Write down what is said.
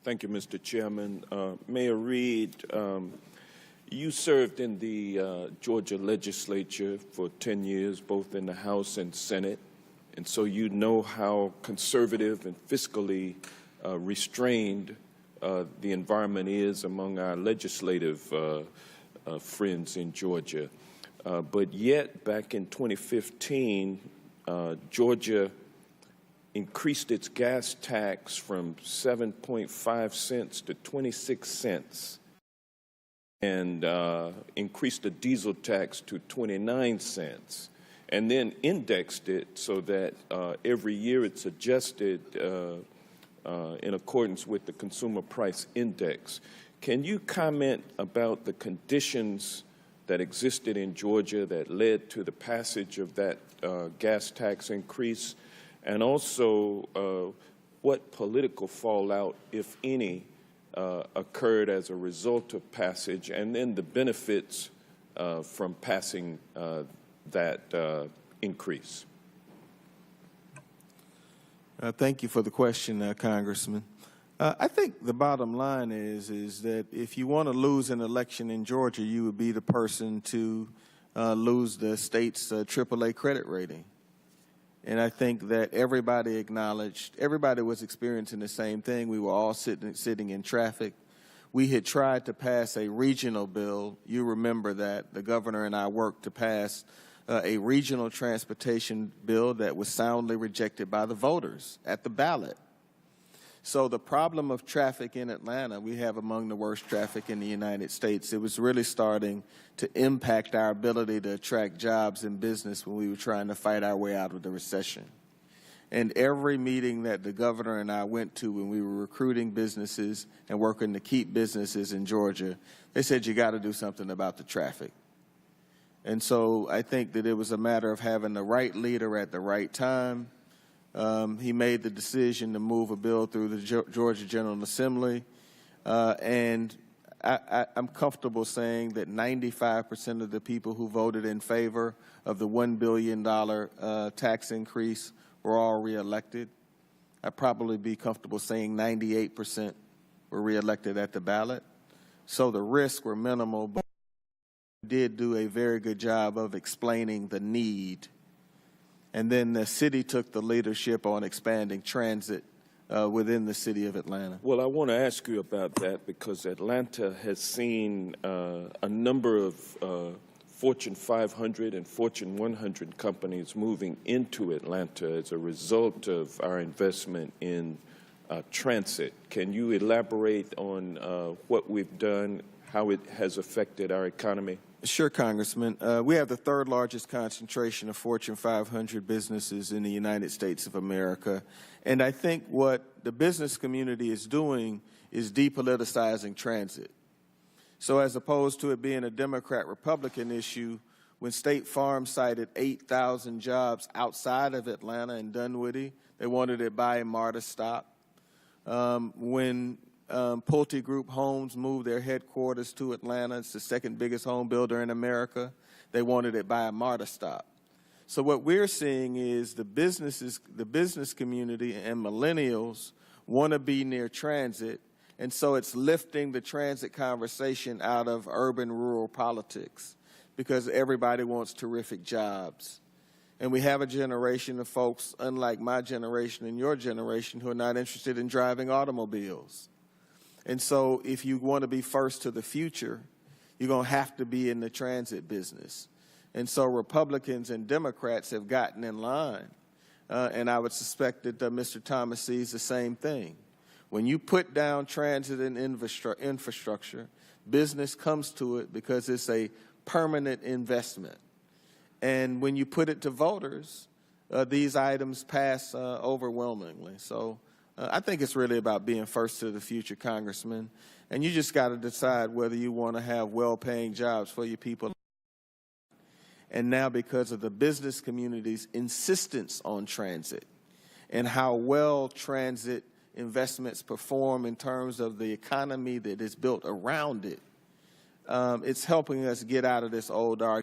Thank you, Mr. Chairman. Mayor Reed, you served in the Georgia legislature for 10 years, both in the House and Senate, and so you know how conservative and fiscally restrained the environment is among our legislative friends in Georgia. But yet, back in 2015, Georgia increased its gas tax from 7.5 cents to 26 cents and increased the diesel tax to 29 cents and then indexed it so that every year it's adjusted in accordance with the Consumer Price Index. Can you comment about the conditions that existed in Georgia that led to the passage of that gas tax increase? And also, what political fallout, if any, occurred as a result of passage, and then the benefits from passing that increase? Thank you for the question, Congressman. I think the bottom line is that if you want to lose an election in Georgia, you would be the person to lose the state's AAA credit rating. And I think that everybody acknowledged, everybody was experiencing the same thing. We were all sitting in traffic. We had tried to pass a regional bill. You remember that. The governor and I worked to pass a regional transportation bill that was soundly rejected by the voters at the ballot. So the problem of traffic in Atlanta, we have among the worst traffic in the United States. It was really starting to impact our ability to attract jobs and business when we were trying to fight our way out of the recession. And every meeting that the governor and I went to when we were recruiting businesses and working to keep businesses in Georgia, they said, you got to do something about the traffic. And so I think that it was a matter of having the right leader at the right time. He made the decision to move a bill through the Georgia General Assembly, and I'm comfortable saying that 95% of the people who voted in favor of the $1 billion tax increase were all reelected. I'd probably be comfortable saying 98% were reelected at the ballot. So the risks were minimal, but we did do a very good job of explaining the need. And then the city took the leadership on expanding transit within the city of Atlanta. Well, I want to ask you about that because Atlanta has seen a number of Fortune 500 and Fortune 100 companies moving into Atlanta as a result of our investment in transit. Can you elaborate on what we've done, how it has affected our economy? Sure, Congressman. We have the third largest concentration of Fortune 500 businesses in the United States of America. And I think what the business community is doing is depoliticizing transit. So as opposed to it being a Democrat-Republican issue, when State Farm cited 8,000 jobs outside of Atlanta and Dunwoody, they wanted it by MARTA stop. When Pulte Group Homes moved their headquarters to Atlanta. It's the second biggest home builder in America. They wanted it by a MARTA stop. So what we're seeing is the business community and millennials want to be near transit, and so it's lifting the transit conversation out of urban-rural politics because everybody wants terrific jobs. And we have a generation of folks, unlike my generation and your generation, who are not interested in driving automobiles. And so if you want to be first to the future, you're going to have to be in the transit business. And so Republicans and Democrats have gotten in line. And I would suspect that Mr. Thomas sees the same thing. When you put down transit and infrastructure, business comes to it because it's a permanent investment. And when you put it to voters, these items pass overwhelmingly. So I think it's really about being first to the future, Congressman. And you just got to decide whether you want to have well-paying jobs for your people. And now because of the business community's insistence on transit and how well transit investments perform in terms of the economy that is built around it, it's helping us get out of this old argument.